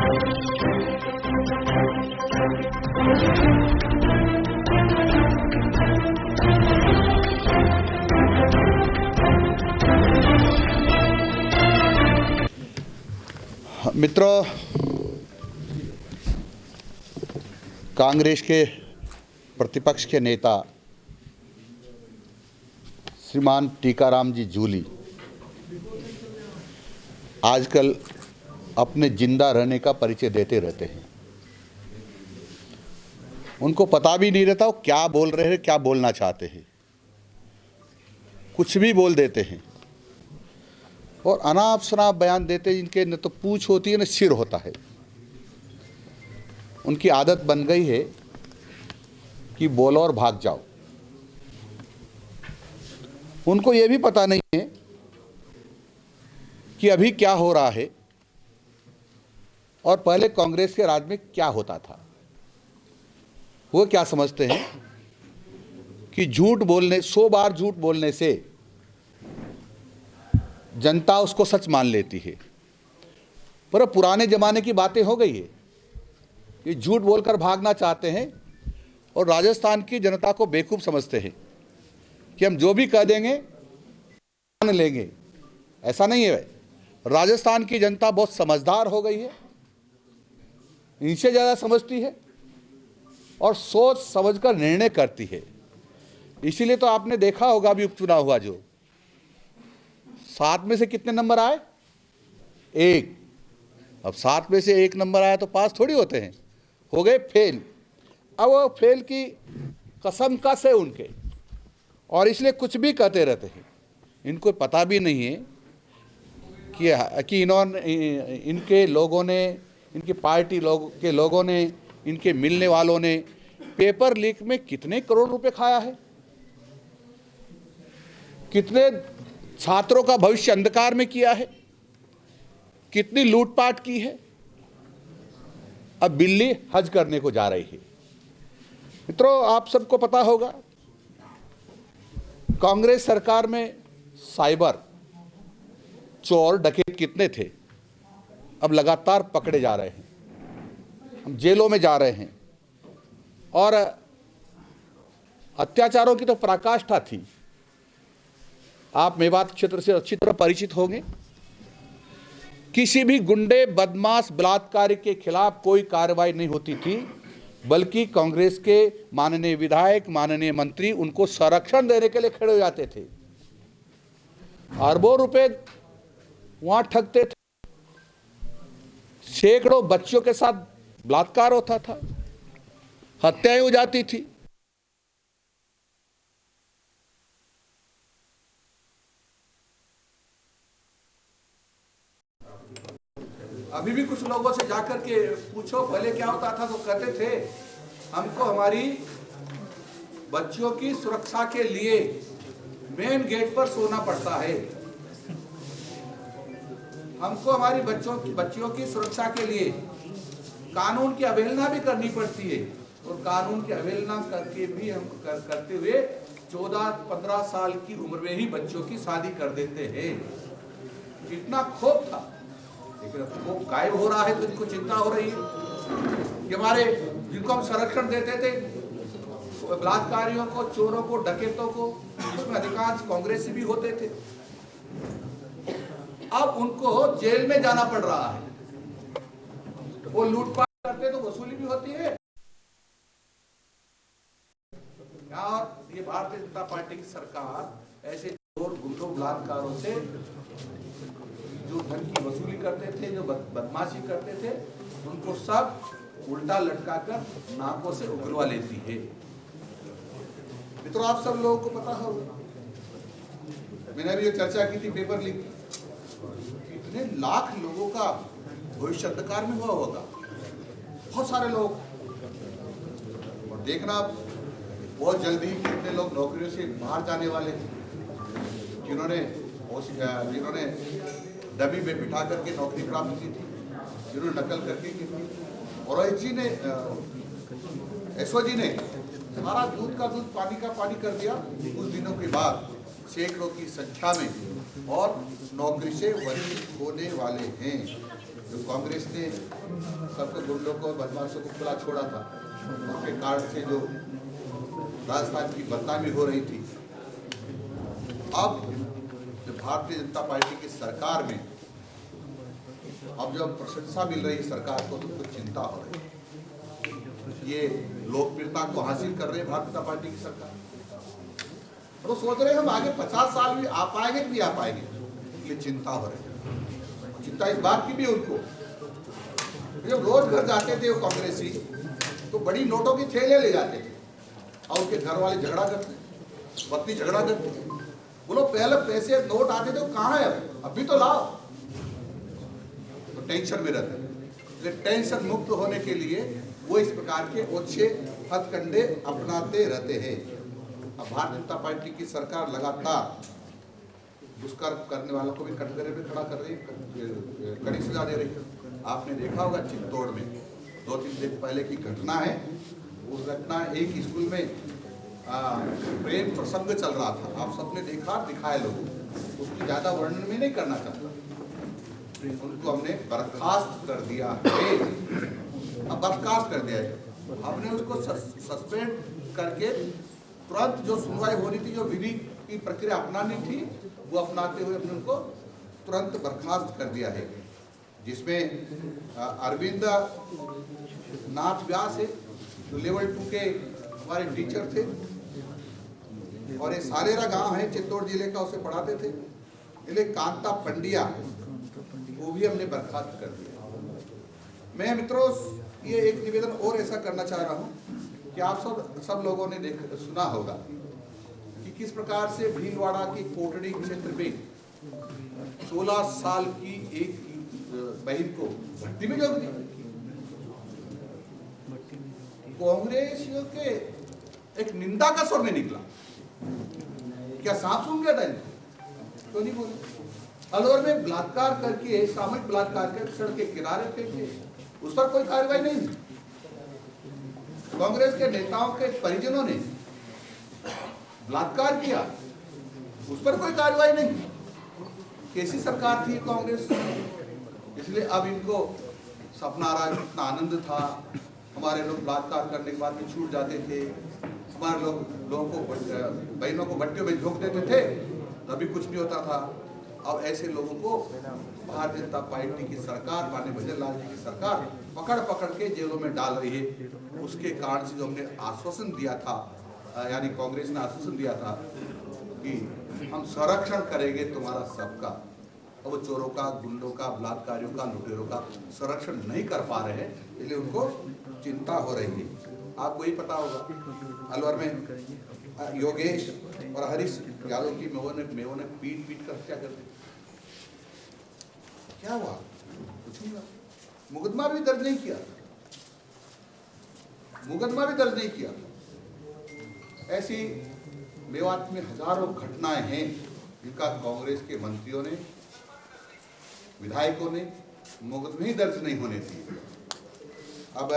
मित्रों, कांग्रेस के प्रतिपक्ष के नेता श्रीमान टीकाराम जी जूली आजकल अपने जिंदा रहने का परिचय देते रहते हैं। उनको पता भी नहीं रहता वो क्या बोल रहे हैं, क्या बोलना चाहते हैं, कुछ भी बोल देते हैं और अनाप शनाप बयान देते हैं। इनके न तो पूछ होती है न सिर होता है। उनकी आदत बन गई है कि बोलो और भाग जाओ। उनको ये भी पता नहीं है कि अभी क्या हो रहा है और पहले कांग्रेस के राज में क्या होता था। वो क्या समझते हैं कि झूठ बोलने 100 बार झूठ बोलने से जनता उसको सच मान लेती है। पर पुराने जमाने की बातें हो गई है। ये झूठ बोलकर भागना चाहते हैं और राजस्थान की जनता को बेवकूफ़ समझते हैं कि हम जो भी कह देंगे मान लेंगे। ऐसा नहीं है। राजस्थान की जनता बहुत समझदार हो गई है, इनसे ज़्यादा समझती है और सोच समझकर निर्णय करती है। इसीलिए तो आपने देखा होगा अभी उपचुनाव हुआ, जो 7 में से कितने नंबर आए? 1। अब 7 में से 1 नंबर आया तो पास थोड़ी होते हैं, हो गए फेल। अब वो फेल की कसम कस है उनके और इसलिए कुछ भी कहते रहते हैं। इनको पता भी नहीं है कि इन्होंने, इनके लोगों ने, इनकी पार्टी के लोगों ने, इनके मिलने वालों ने पेपर लीक में कितने करोड़ रुपए खाया है, कितने छात्रों का भविष्य अंधकार में किया है, कितनी लूटपाट की है। अब बिल्ली हज करने को जा रही है। मित्रों, आप सबको पता होगा कांग्रेस सरकार में साइबर चोर डकैत कितने थे। अब लगातार पकड़े जा रहे हैं, हम जेलों में जा रहे हैं और अत्याचारों की तो पराकाष्ठा थी। आप मेवात क्षेत्र से अच्छी तरह परिचित होंगे। किसी भी गुंडे, बदमाश, बलात्कारी के खिलाफ कोई कार्रवाई नहीं होती थी, बल्कि कांग्रेस के माननीय विधायक, माननीय मंत्री उनको संरक्षण देने के लिए खड़े हो जाते थे। अरबों रुपए वहां ठगते थे। सैकड़ों बच्चों के साथ बलात्कार होता था, हत्याएं हो जाती थी। अभी भी कुछ लोगों से जाकर के पूछो पहले क्या होता था, तो कहते थे हमको हमारी बच्चियों की सुरक्षा के लिए मेन गेट पर सोना पड़ता है, हमको हमारी बच्चियों की सुरक्षा के लिए कानून की अवहेलना भी करनी पड़ती है और कानून की अवहेलना करके भी हम करते हुए 14-15 साल की उम्र में ही बच्चों की शादी कर देते हैं। कितना खोफ था, लेकिन वो गायब हो रहा है तो इनको चिंता हो रही है कि हमारे जिनको हम संरक्षण देते थे, बलात्कारियों को, चोरों को, डकैतों को, जिसमें अधिकांश कांग्रेसी भी होते थे, अब उनको जेल में जाना पड़ रहा है। वो लूटपाट करते तो वसूली भी होती है। और ये भारतीय जनता पार्टी की सरकार ऐसे चोर, गुंडों, बलात्कारों से जो धन की वसूली करते थे, जो बदमाशी करते थे, उनको सब उल्टा लटकाकर नाकों से उगलवा लेती है। मित्रों, आप सब लोगों को पता होगा, मैंने अभी चर्चा की थी पेपर लीक की। कितने लाख लोगों का भविष्य अंधकार में हुआ होगा, बहुत सारे लोग। और देखना बहुत जल्दी कितने लोग नौकरियों से बाहर जाने वाले हैं, जिन्होंने डमी में बिठा करके नौकरी प्राप्त की थी, जिन्होंने नकल करके की थी। और एसओजी ने सारा दूध का दूध, पानी का पानी कर दिया। कुछ दिनों के बाद सैकड़ों की संख्या में और नौकरी से वंचित होने वाले हैं। जो कांग्रेस ने सबको गुंडों को बदमाशों को खुला छोड़ा था, उसके कार्ड से जो राजस्थान की बदनामी हो रही थी, अब भारतीय जनता पार्टी की सरकार में अब जब प्रशंसा मिल रही है सरकार को, तो कुछ चिंता हो रही है। ये लोकप्रियता को हासिल कर रहे हैं भारतीय जनता पार्टी की सरकार, और वो सोच रहे हैं हम आगे 50 साल भी आ पाएंगे कि नहीं आ पाएंगे, इसलिए चिंता हो रही है। चिंता इस बात की भी उनको, जब रोज घर जाते थे वो कांग्रेसी, तो बड़ी नोटों की थैले ले जाते थे और उनके घर वाले झगड़ा करते, पत्नी झगड़ा करते, बोलो पहले पैसे नोट आते थे वो कहाँ है, अभी तो लाओ, तो टेंशन में रहते। टेंशन मुक्त होने के लिए वो इस प्रकार के ओछे हथकंडे अपनाते रहते हैं। अब भारतीय जनता पार्टी की सरकार लगातार दुष्कर्म करने वालों को भी कटघरे में खड़ा कर रही है, कड़ी सजा दे रही है। आपने देखा होगा चित्तौड़ में 2-3 दिन पहले की घटना है। उस घटना एक स्कूल में प्रेम प्रसंग चल रहा था, आप सबने देखा, दिखाए लोगों, उसकी ज्यादा वर्णन में नहीं करना चाहता। उनको हमने बर्खास्त कर दिया है, अब बर्खास्त कर दिया है। हमने उसको सस्पेंड करके तुरंत जो सुनवाई हो रही थी, जो विधि की प्रक्रिया अपनानी थी, वो अपनाते हुए हमने उनको तुरंत बर्खास्त कर दिया है। जिसमें अरविंद नाथ व्यास है, जो लेवल 2 के हमारे टीचर थे, और ये सारेरा गांव है चित्तौड़ जिले का, उसे पढ़ाते थे। इसलिए कांता पंडिया वो भी हमने बर्खास्त कर दिया। मैं मित्रों ये एक निवेदन और ऐसा करना चाह रहा हूँ कि आप सब लोगों ने सुना होगा कि किस प्रकार से भीलवाड़ा की कोटड़ी क्षेत्र में 16 साल की एक बहन को भट्टी में झोंक दिया। कांग्रेसियों के एक निंदा का स्वर नहीं निकला। क्या सांप सूंघ गया था इनको? तो नहीं बोले। अलवर में बलात्कार करके, सामूहिक बलात्कार करके सड़क के किनारे फेंके, उस पर कोई कार्रवाई नहीं। कांग्रेस के नेताओं के परिजनों ने बलात्कार किया, उस पर कोई कार्रवाई नहीं। कैसी सरकार थी कांग्रेस? इसलिए अब इनको सपना आ रहा है, कितना आनंद था, हमारे लोग बलात्कार करने के बाद में छूट जाते थे, हमारे लोगों को बहनों को भट्टियों में झोंक देते थे, तभी कुछ नहीं होता था। अब ऐसे लोगों को भारतीय जनता पार्टी की सरकार, माननीय भजन लाल जी की सरकार पकड़ पकड़ के जेलों में डाल रही है। उसके कारण से जो हमने आश्वासन दिया था, यानी कांग्रेस ने आश्वासन दिया था कि हम संरक्षण करेंगे तुम्हारा सबका, अब वो चोरों का, गुंडों का, बलात्कारियों का, लुटेरों का संरक्षण नहीं कर पा रहे हैं, इसलिए उनको चिंता हो रही है। आपको ही पता होगा अलवर में योगेश और हरीश यादव की मेवों ने पीट कर हत्या कर दी। क्या हुआ? कुछ नहीं हुआ। मुकदमा भी दर्ज नहीं किया, मुकदमा भी दर्ज नहीं किया। ऐसी मेवात में हजारों घटनाएं हैं जिनका कांग्रेस के मंत्रियों ने, विधायकों ने मुकदमे ही दर्ज नहीं होने दिए। अब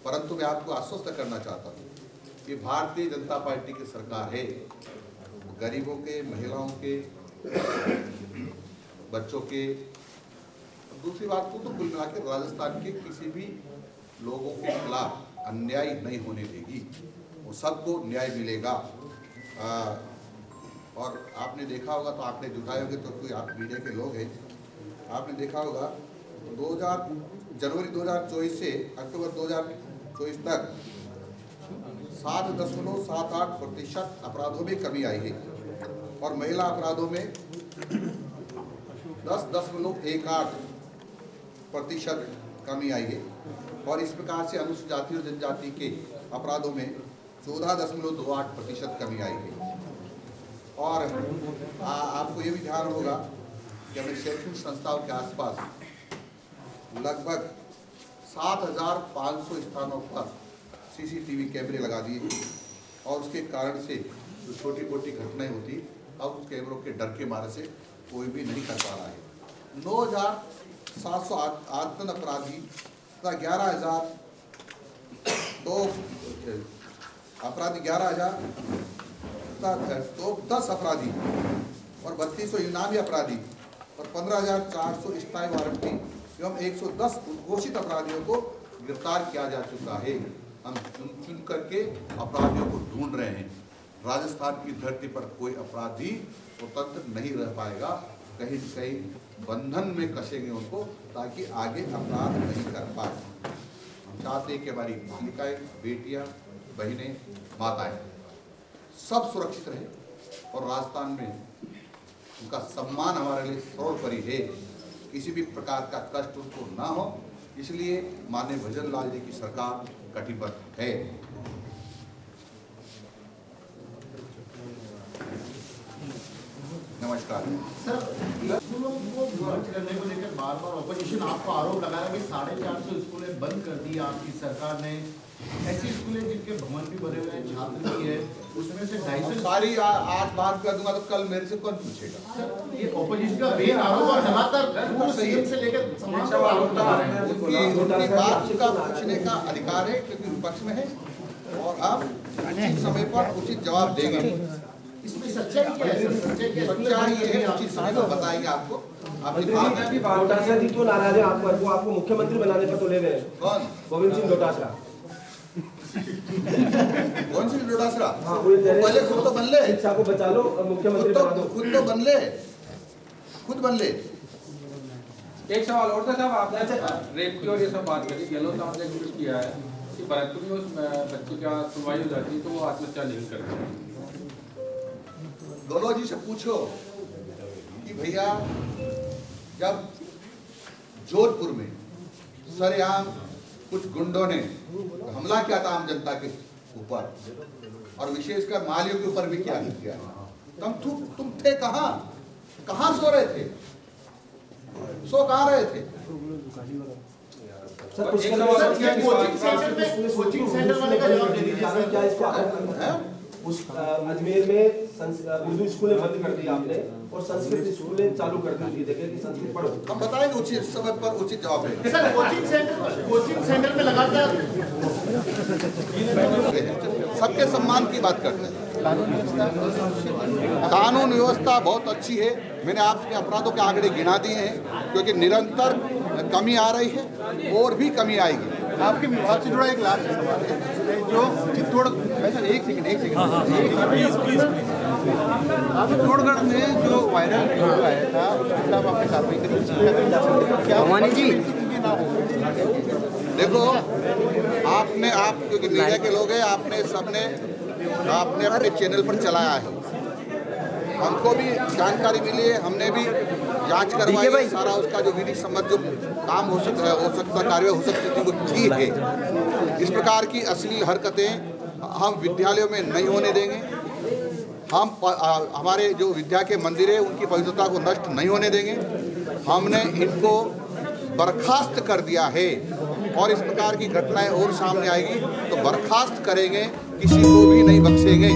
परंतु मैं आपको आश्वस्त करना चाहता हूँ कि भारतीय जनता पार्टी की सरकार है, गरीबों के, महिलाओं के, बच्चों के, दूसरी बात को तो कुल मिला के राजस्थान के किसी भी लोगों के खिलाफ अन्याय नहीं होने देगी, वो सबको न्याय मिलेगा। और आपने देखा होगा, तो आपने जुटाए होंगे, तो कोई आप मीडिया के लोग हैं, आपने देखा होगा जनवरी 2024 से अक्टूबर 2024 तक 7.78% अपराधों में कमी आई है, और महिला अपराधों में 10.18% कमी आई है, और इस प्रकार से अनुसूचित जाति और जनजाति के अपराधों में 14.28% कमी आई है। और आपको ये भी ध्यान होगा कि हमने शैक्षणिक संस्थाओं के आसपास लगभग 7,500 स्थानों पर CCTV कैमरे लगा दिए, और उसके कारण से जो छोटी मोटी घटनाएं होती, अब उस कैमरों के डर के मारे से कोई भी नहीं कर पा रहा है। 9,708 अपराधी तथा 11,000 तो 10 अपराधी और 3,299 अपराधी और 15,400 स्थायी वारंटी एवं 110 घोषित अपराधियों को गिरफ्तार किया जा चुका है। हम चुन करके अपराधियों को ढूंढ रहे हैं। राजस्थान की धरती पर कोई अपराधी स्वतंत्र नहीं रह पाएगा, कहीं न कहीं बंधन में कसेंगे उनको, ताकि आगे अपराध नहीं कर पाए। हम चाहते हैं कि हमारी बालिकाएं, बेटियां, बहनें, माताएं सब सुरक्षित रहे और राजस्थान में उनका सम्मान हमारे लिए सर्वोपरि है। किसी भी प्रकार का कष्ट उनको ना हो, इसलिए माननीय भजन लाल जी की सरकार कटिबद्ध है। नमस्कार सर, स्कूलों को बंद करने को लेकर बार बार ऑपोजिशन आपको आरोप लगा रहा है कि 450 स्कूलें बंद कर दी आपकी सरकार ने। ऐसी स्कूलें जिनके भवन भी भरे हुए हैं, छात्र भी है, उसमें से 250 सारी आज बात कर दूंगा तो कल मेरे से कौन पूछेगा। सर, ये ऑपोजिशन का मेन आरोप और लगातार पूर्व सीएम से लेकर तमाम आरोप लगा रहे हैं। उनकी बात का पूछने का अधिकार है, क्योंकि विपक्ष में है और आप उचित समय पर उचित जवाब देंगे। इसमें सच्चाई क्या है? सच्चाई ये है, उचित समय पर बताएंगे आपको। आपकी डोटासरा जी क्यों नाराज है? आपको मुख्यमंत्री बनाने पर तो ले गए। कौन? गोविंद सिंह डोटासरा। कौन सी डोटासरा? हाँ, पहले खुद तो बन ले, शिक्षा को बचा लो और मुख्यमंत्री बना दो। खुद तो बन ले, खुद बन ले। एक सवाल और था साहब, आपने रेप की और ये सब बात करी, गहलोत साहब ने कुछ किया है कि भरतपुर में उस बच्चे का सुनवाई हो जाती है तो वो आत्महत्या नहीं करते। गहलोत जी से पूछो कि भैया जब जोधपुर में सरेआम कुछ गुंडों ने हमला किया था आम जनता के ऊपर और विशेषकर मालियों के ऊपर भी क्या किया, तुम थे कहाँ? कहाँ सो रहे थे? सो कहाँ रहे थे? सर, कुछ कोचिंग सेंटर वाले का जवाब दे दीजिए। क्या इसको उस अजमेर में उर्दू स्कूलें बंद कर दी आपने और संस्कृत स्कूलें चालू कर दी। देखिए कि संस्कृत पढ़ो। हम बताएंगे उचित समय पर उचित जवाब देंगे। सर, कोचिंग सेंटर में लगातार सबके सम्मान की बात करते हैं। कानून व्यवस्था बहुत अच्छी है। मैंने आपके अपराधों के आंकड़े गिना दिए हैं, क्योंकि निरंतर कमी आ रही है और भी कमी आएगी। आपके विभाग से जुड़ा एक लास्ट सवाल है, जो चित्तौड़ एक सेकंड आप चित्तौड़गढ़ में जो वायरल वीडियो आया था उसके खिलाफ आपने कार्रवाई करी क्या? भवानी जी देखो, आप क्योंकि मीडिया के लोग हैं, आपने अपने चैनल पर चलाया है, हमको भी जानकारी मिली है, हमने भी जांच करवाई है। सारा उसका जो विधि सम्मत जो काम हो सकता कार्य हो सकती थी वो ठीक है। इस प्रकार की अश्लील हरकतें हम विद्यालयों में नहीं होने देंगे। हम हमारे जो विद्या के मंदिर है उनकी पवित्रता को नष्ट नहीं होने देंगे। हमने इनको बर्खास्त कर दिया है और इस प्रकार की घटनाएं और सामने आएगी तो बर्खास्त करेंगे, किसी को भी नहीं बख्शेंगे।